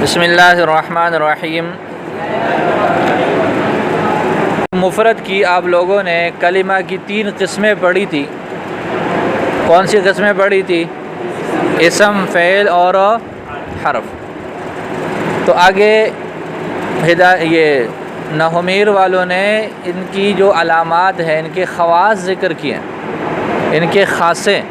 بسم اللہ الرحمن الرحیم۔ مفرد کی آپ لوگوں نے کلمہ کی 3 قسمیں پڑھی تھی۔ کون سی قسمیں پڑھی تھی؟ اسم، فعل اور حرف۔ تو آگے یہ نحومیر والوں نے ان کی جو علامات ہیں، ان کے خواص ذکر کیے ہیں، ان کے خاصے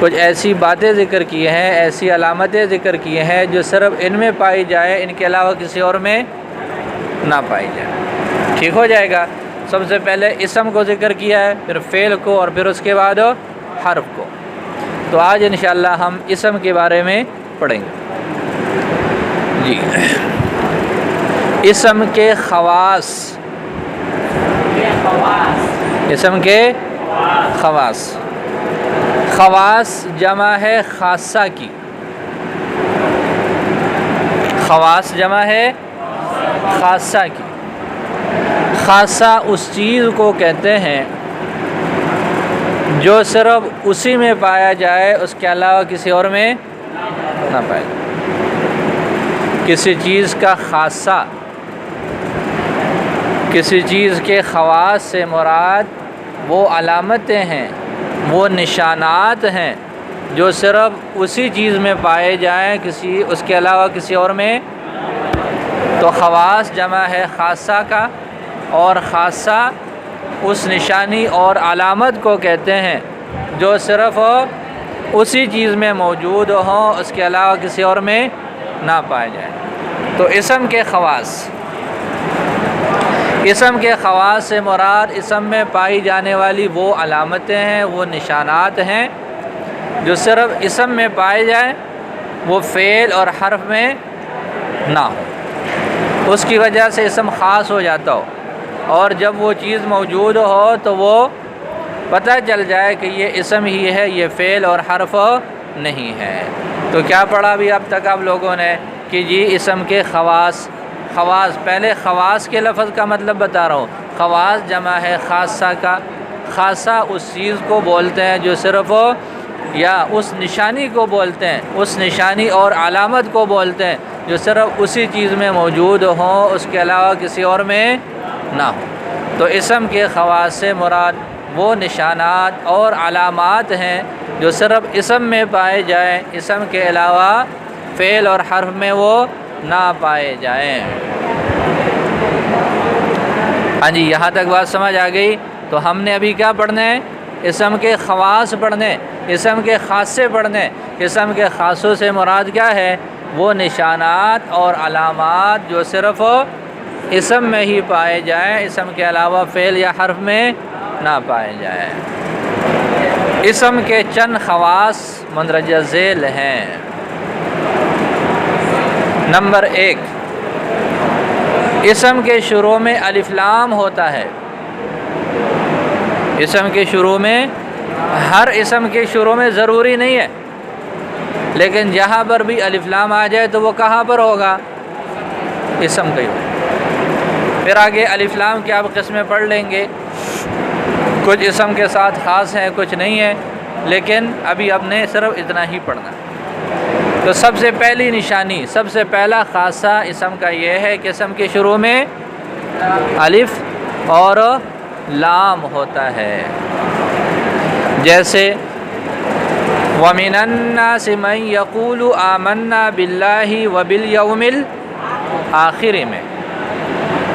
کچھ ایسی باتیں ذکر کی ہیں، ایسی علامتیں ذکر کی ہیں جو صرف ان میں پائی جائے، ان کے علاوہ کسی اور میں نہ پائی جائے۔ ٹھیک ہو جائے گا۔ سب سے پہلے اسم کو ذکر کیا ہے، پھر فعل کو، اور پھر اس کے بعد حرف کو۔ تو آج انشاءاللہ ہم اسم کے بارے میں پڑھیں گے۔ جی، اسم کے خواص، اسم کے خواص، خواص جمع ہے خاصہ کی۔ خواص جمع ہے خاصہ کی۔ خاصہ اس چیز کو کہتے ہیں جو صرف اسی میں پایا جائے، اس کے علاوہ کسی اور میں نہ پایا جائے۔ کسی چیز کا خاصہ، کسی چیز کے خواص سے مراد وہ علامتیں ہیں، وہ نشانات ہیں جو صرف اسی چیز میں پائے جائیں، اس کے علاوہ کسی اور میں۔ تو خواص جمع ہے خاصہ کا، اور خاصہ اس نشانی اور علامت کو کہتے ہیں جو صرف اسی چیز میں موجود ہوں، اس کے علاوہ کسی اور میں نہ پائے جائیں۔ تو اسم کے خواص، اسم کے خواص سے مراد اسم میں پائی جانے والی وہ علامتیں ہیں، وہ نشانات ہیں جو صرف اسم میں پائے جائیں، وہ فعل اور حرف میں نہ ہو، اس کی وجہ سے اسم خاص ہو جاتا ہو، اور جب وہ چیز موجود ہو تو وہ پتہ چل جائے کہ یہ اسم ہی ہے، یہ فعل اور حرف نہیں ہے۔ تو کیا پڑھا ابھی اب تک آپ لوگوں نے کہ جی اسم کے خواص۔ خواص، پہلے خواص کے لفظ کا مطلب بتا رہا ہوں۔ خواص جمع ہے خاصہ کا۔ خاصہ اس چیز کو بولتے ہیں جو صرف، یا اس نشانی کو بولتے ہیں، اس نشانی اور علامت کو بولتے ہیں جو صرف اسی چیز میں موجود ہوں، اس کے علاوہ کسی اور میں نہ ہو۔ تو اسم کے خواص سے مراد وہ نشانات اور علامات ہیں جو صرف اسم میں پائے جائیں، اسم کے علاوہ فعل اور حرف میں وہ نہ پائے جائیں۔ ہاں جی، یہاں تک بات سمجھ آ گئی؟ تو ہم نے ابھی کیا پڑھنا ہے؟ اسم کے خواص پڑھنے، اسم کے خاصے پڑھنے۔ اسم کے خاصوں سے مراد کیا ہے؟ وہ نشانات اور علامات جو صرف اسم میں ہی پائے جائیں، اسم کے علاوہ فعل یا حرف میں نہ پائے جائیں۔ اسم کے چند خواص مندرجہ ذیل ہیں۔ نمبر 1، اسم کے شروع میں الف لام ہوتا ہے۔ اسم کے شروع میں، ہر اسم کے شروع میں ضروری نہیں ہے، لیکن جہاں پر بھی الف لام آ جائے تو وہ کہاں پر ہوگا؟ اسم کا ہی ہوگا۔ پھر آگے الف لام کی آپ قسمیں پڑھ لیں گے، کچھ اسم کے ساتھ خاص ہیں، کچھ نہیں ہے، لیکن ابھی آپ نے صرف اتنا ہی پڑھنا ہے۔ تو سب سے پہلی نشانی، سب سے پہلا خاصہ اسم کا یہ ہے کہ اسم کے شروع میں الف اور لام ہوتا ہے۔ جیسے وَمِنَ النَّاسِ مَن يَقُولُ آمَنَّا بِاللَّهِ وَبِالْيَوْمِ الْآخِرِ میں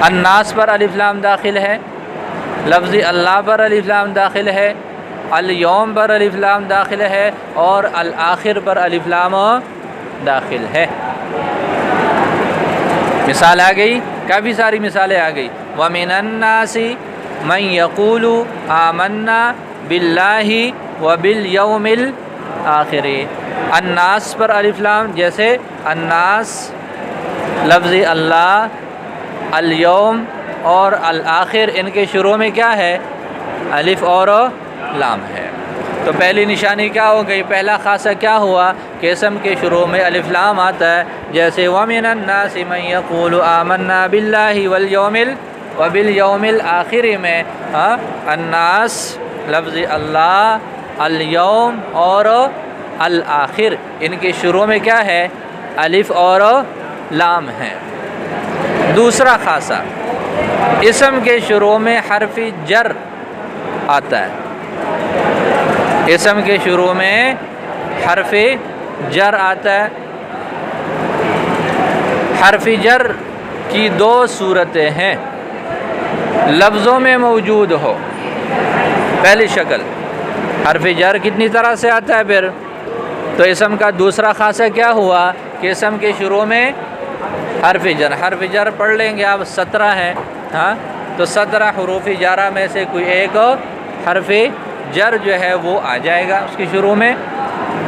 الناس پر الف لام داخل ہے، لفظ اللہ پر الف لام داخل ہے، الیوم پر الف لام داخل ہے، اور الآخر پر الف لام داخل ہے۔ مثال آ گئی، کافی ساری مثالیں آ گئی۔ وَمِنَ النَّاسِ مَن يَقُولُ آمَنَّا بِاللَّهِ وَبِالْيَوْمِ الْآخِرِ، الناس پر الف لام، جیسے الناس، لفظ اللہ، الیوم اور الآخر، ان کے شروع میں کیا ہے؟ الف اور لام ہے۔ تو پہلی نشانی کیا ہو گئی؟ پہلا خاصہ کیا ہوا کہ اسم کے شروع میں الف لام آتا ہے۔ جیسے وَمِنَ النَّاسِ مَن يَقُولُ آمَنَّا بِاللَّهِ وَبِالْيَوْمِ الْآخِرِ میں الناس، لفظ اللہ، الیوم اور الآخر، ان کے شروع میں کیا ہے؟ الف اور لام ہیں۔ دوسرا خاصہ، اسم کے شروع میں حرف جر آتا ہے۔ اسم کے شروع میں حرف جر آتا ہے۔ حرف جر کی دو صورتیں ہیں، لفظوں میں موجود ہو، پہلی شکل حرف جر کتنی طرح سے آتا ہے پھر، تو اسم کا دوسرا خاصہ کیا ہوا کہ اسم کے شروع میں حرف جر پڑھ لیں گے آپ 17 ہیں، ہاں تو 17 حروف جارہ میں سے کوئی ایک حرف جر جو ہے وہ آ جائے گا اس کے شروع میں۔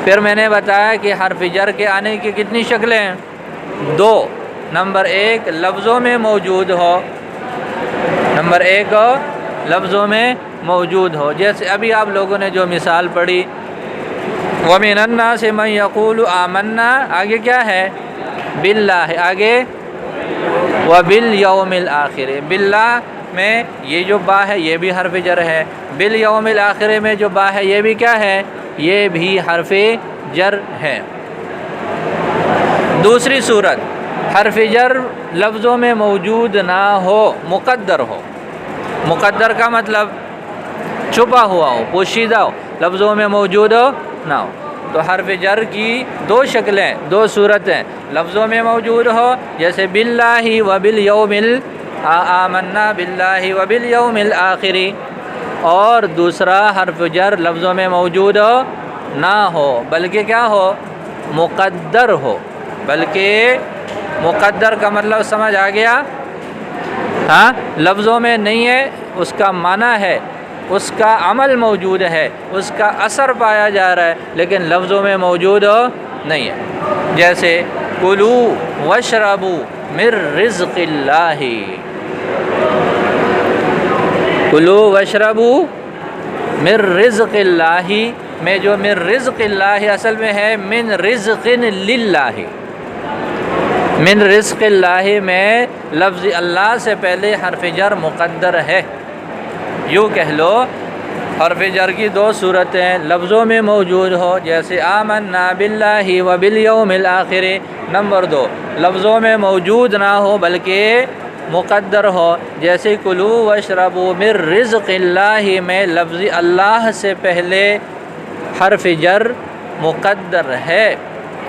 پھر میں نے بتایا کہ حرف جر کے آنے کی کتنی شکلیں ہیں، دو۔ نمبر ایک لفظوں میں موجود ہو، نمبر ایک لفظوں میں موجود ہو، جیسے ابھی آپ لوگوں نے جو مثال پڑھی وَمِنَ النَّاسِ مَن يَقُولُ آمَنَّا، آگے کیا ہے باللہ، آگے وَبِالْيَوْمِ الْآخِرِ، باللہ میں یہ جو با ہے یہ بھی حرف جر ہے، بالیوم الآخر میں جو با ہے یہ بھی کیا ہے، یہ بھی حرف جر ہے۔ دوسری صورت حرف جر لفظوں میں موجود نہ ہو، مقدر ہو۔ مقدر کا مطلب چھپا ہوا ہو، پوشیدہ ہو، لفظوں میں موجود ہو نہ ہو۔ تو حرف جر کی دو شکلیں، دو صورتیں، لفظوں میں موجود ہو جیسے باللہ و بالیوم آمنا باللہ و بالیوم الآخر، اور دوسرا حرف جر لفظوں میں موجود ہو نہ ہو بلکہ کیا ہو، مقدر ہو، بلکہ مقدر کا مطلب سمجھ آ گیا، ہاں لفظوں میں نہیں ہے، اس کا معنی ہے، اس کا عمل موجود ہے، اس کا اثر پایا جا رہا ہے، لیکن لفظوں میں موجود نہیں ہے۔ جیسے کلوا واشربوا من رزق اللہ، کلوا واشربوا من رزق اللہ میں جو من رزق اللہ اصل میں ہے من رزق للہ، من رزق اللہ میں لفظ اللہ سے پہلے حرف جر مقدر ہے۔ یوں کہہ لو حرف جر کی دو صورتیں لفظوں میں موجود ہو جیسے آمنا باللہ و بالیوم الآخر، نمبر دو لفظوں میں موجود نہ ہو بلکہ مقدر ہو جیسے کلوا واشربوا من رزق اللہ میں لفظ اللہ سے پہلے حرف جر مقدر ہے،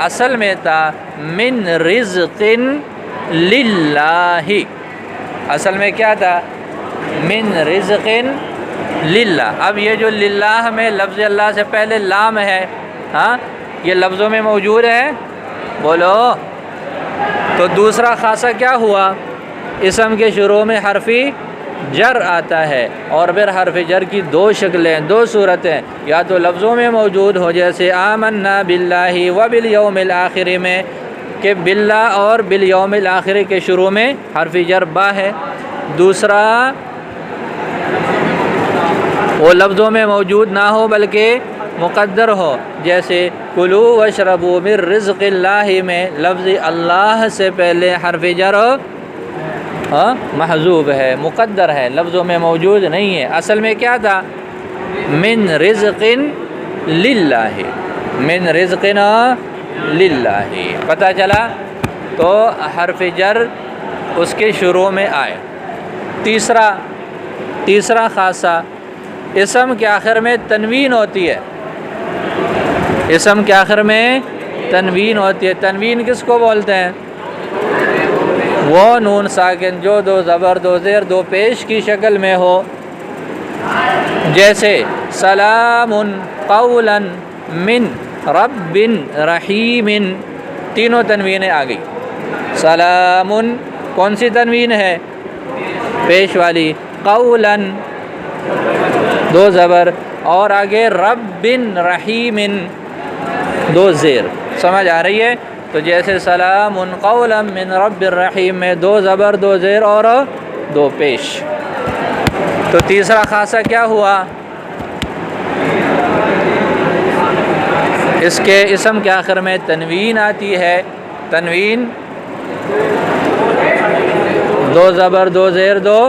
اصل میں تھا من رزق للہ، اصل میں کیا تھا من رزق للہ۔ اب یہ جو للہ میں لفظ اللہ سے پہلے لام ہے، ہاں یہ لفظوں میں موجود ہے، بولو تو دوسرا خاصہ کیا ہوا، اسم کے شروع میں حرف جر آتا ہے، اور پھر حرف جر کی دو شکلیں، دو صورتیں، یا تو لفظوں میں موجود ہو جیسے آمنا باللہ و بالیوم الآخر میں کہ باللہ اور بالیوم الآخر کے شروع میں حرف جر با ہے، دوسرا وہ لفظوں میں موجود نہ ہو بلکہ مقدر ہو جیسے کلوا واشربوا من رزق اللہ میں لفظ اللہ سے پہلے حرف جر محذوف ہے، مقدر ہے، لفظوں میں موجود نہیں ہے، اصل میں کیا تھا من رزق للہ، من رزق للہ، پتہ چلا تو حرف جر اس کے شروع میں آئے۔ تیسرا خاصہ اسم کے آخر میں تنوین ہوتی ہے، اسم کے آخر میں تنوین ہوتی ہے، تنوین کس کو بولتے ہیں، وہ نون ساکن جو دو زبر دو زیر دو پیش کی شکل میں ہو، جیسے سلام قولا من رب رحیم، تینوں تنوینیں آ گئی۔ سلام کون سی تنوین ہے، پیش والی، قولا دو زبر، اور آگے رب رحیم دو زیر، سمجھ آ رہی ہے؟ تو جیسے سلام قولا من رب الرحیم میں دو زبر دو زیر اور دو پیش۔ تو تیسرا خاصہ کیا ہوا، اس کے اسم کے آخر میں تنوین آتی ہے، تنوین دو زبر دو زیر دو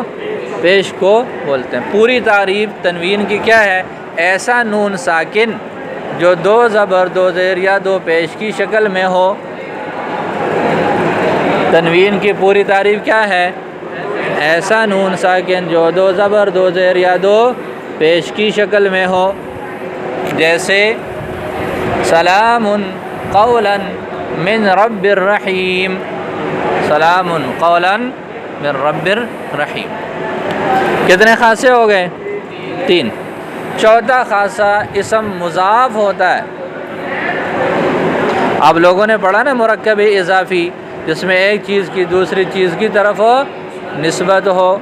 پیش کو بولتے ہیں۔ پوری تعریف تنوین کی کیا ہے، ایسا نون ساکن جو دو زبر دو زیر یا دو پیش کی شکل میں ہو، تنوین کی پوری تعریف کیا ہے؟ ایسا نون ساکن جو دو زبر دو زیر یا دو پیش کی شکل میں ہو، جیسے سلام قولا من رب الرحیم، سلام قولا من رب الرحیم۔ کتنے خاصے ہو گئے؟ 3۔ چوتھا خاصہ اسم مضاف ہوتا ہے۔ آپ لوگوں نے پڑھا نا مرکب اضافی، جس میں ایک چیز کی دوسری چیز کی طرف نسبت ہو،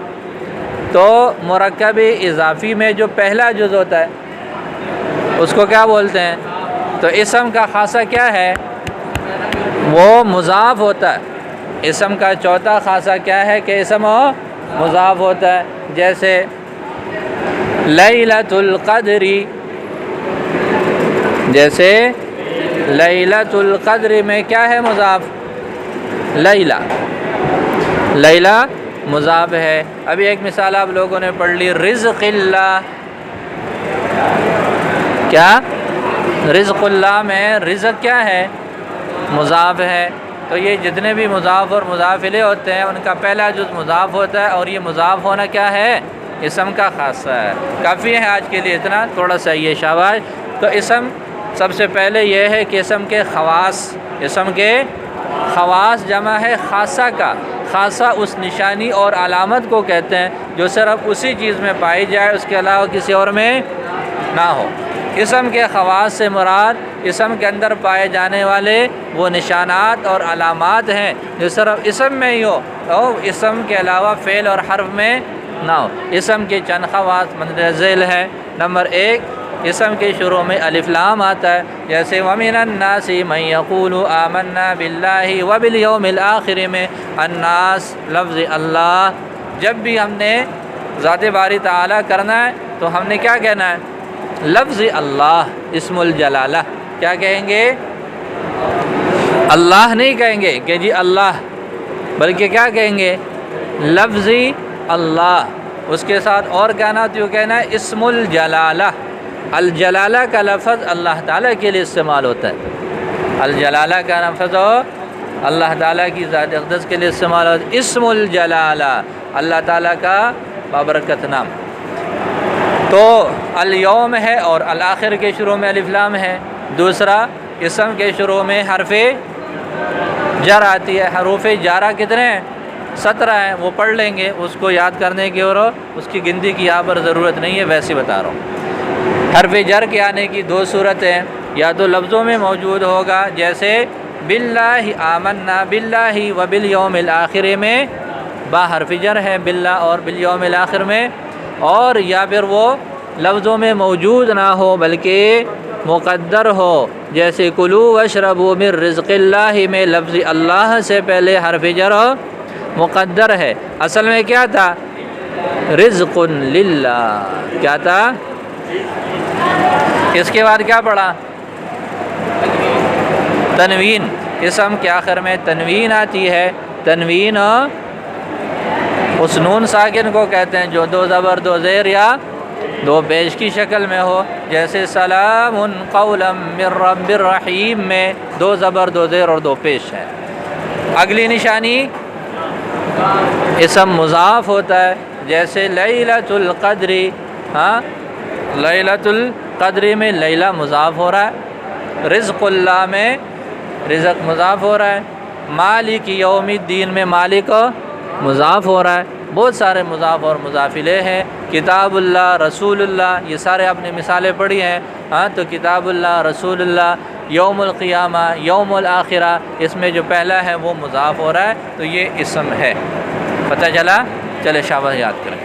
تو مرکب اضافی میں جو پہلا جز ہوتا ہے اس کو کیا بولتے ہیں؟ تو اسم کا خاصہ کیا ہے؟ وہ مضاف ہوتا ہے۔ اسم کا چوتھا خاصہ کیا ہے کہ اسم مضاف ہوتا ہے، جیسے لیلۃ القدر، جیسے لیلۃ القدر میں کیا ہے مضاف؟ لیلہ، لیلہ مضاف ہے۔ ابھی ایک مثال آپ لوگوں نے پڑھ لی، رزق اللہ، کیا؟ رزق اللہ میں رزق کیا ہے؟ مضاف ہے۔ تو یہ جتنے بھی مضاف اور مضاف الیہ ہوتے ہیں ان کا پہلا جز مضاف ہوتا ہے، اور یہ مضاف ہونا کیا ہے؟ اسم کا خاصہ ہے۔ کافی ہے آج کے لیے اتنا، تھوڑا سا یہ شاباش۔ تو اسم سب سے پہلے یہ ہے کہ اسم کے خواص، اسم کے خواص جمع ہے خاصہ کا۔ خاصہ اس نشانی اور علامت کو کہتے ہیں جو صرف اسی چیز میں پائی جائے، اس کے علاوہ کسی اور میں نہ ہو۔ اسم کے خواص سے مراد اسم کے اندر پائے جانے والے وہ نشانات اور علامات ہیں جو صرف اسم میں ہی ہو اور اسم کے علاوہ فعل اور حرف میں نہ ہو۔ اسم کے چند خواص مندرجہ ذیل ہے۔ نمبر 1، اسم کے شروع میں الف لام آتا ہے، جیسے وَمِنَ النَّاسِ مَن يَقُولُ آمَنَّا بِاللَّهِ وَبِالْيَوْمِ الْآخِرِ میں الناس لفظ اللہ، جب بھی ہم نے ذات باری تعالیٰ کرنا ہے تو ہم نے کیا کہنا ہے؟ لفظ اللہ، اسم الجلالہ۔ کیا کہیں گے؟ اللہ نہیں کہیں گے کہ جی اللہ، بلکہ کیا کہیں گے؟ لفظ اللہ۔ اس کے ساتھ اور کہنا تو کہنا ہے اسم الجلالہ۔ الجلالہ کا لفظ اللہ تعالیٰ کے لیے استعمال ہوتا ہے، الجلالہ کا لفظ اللہ تعالیٰ کی ذات اقدس کے لیے استعمال ہوتا ہے۔ اسم الجلالہ، اللہ تعالیٰ کا بابرکت نام۔ تو الیوم ہے اور الآخر کے شروع میں الف لام ہے۔ دوسرا، اسم کے شروع میں حرف جر آتی ہے۔ حروف جارہ کتنے ہیں؟ 17 ہیں، وہ پڑھ لیں گے، اس کو یاد کرنے کی اور اس کی گنتی کی یہاں پر ضرورت نہیں ہے، ویسے بتا رہا ہوں۔ حرف جر کے آنے کی 2 صورتیں، یا تو لفظوں میں موجود ہوگا جیسے باللہ آمنا باللہ و بالیوم الآخر میں با حرف جر ہے باللہ اور بالیوم الآخر میں، اور یا پھر وہ لفظوں میں موجود نہ ہو بلکہ مقدر ہو، جیسے کلو واشربوا من رزق اللہ میں لفظ اللہ سے پہلے حرف جر مقدر ہے، اصل میں کیا تھا؟ رزق للہ، کیا تھا؟ اس کے بعد کیا پڑھا؟ تنوین۔ اسم کے آخر میں تنوین آتی ہے۔ تنوین اس نون ساکن کو کہتے ہیں جو 2 زبر 2 زیر یا 2 پیش کی شکل میں ہو، جیسے سلام قولا من رب الرحیم میں 2 زبر 2 زیر اور 2 پیش ہے۔ اگلی نشانی، اسم مضاف ہوتا ہے، جیسے لیلۃ القدر، ہاں لیلۃ القدر میں لیلہ مضاف ہو رہا ہے۔ رزق اللہ میں رزق مضاف ہو رہا ہے۔ مالک یوم الدین میں مالک مضاف ہو رہا ہے۔ بہت سارے مضاف اور مضاف الیہ ہیں۔ کتاب اللہ، رسول اللہ، یہ سارے آپ نے مثالیں پڑھی ہیں، ہاں تو کتاب اللہ، رسول اللہ، یوم القیامہ، یوم الآخرہ، اس میں جو پہلا ہے وہ مضاف ہو رہا ہے، تو یہ اسم ہے۔ پتہ چلا؟ چلے شاباش، یاد کریں۔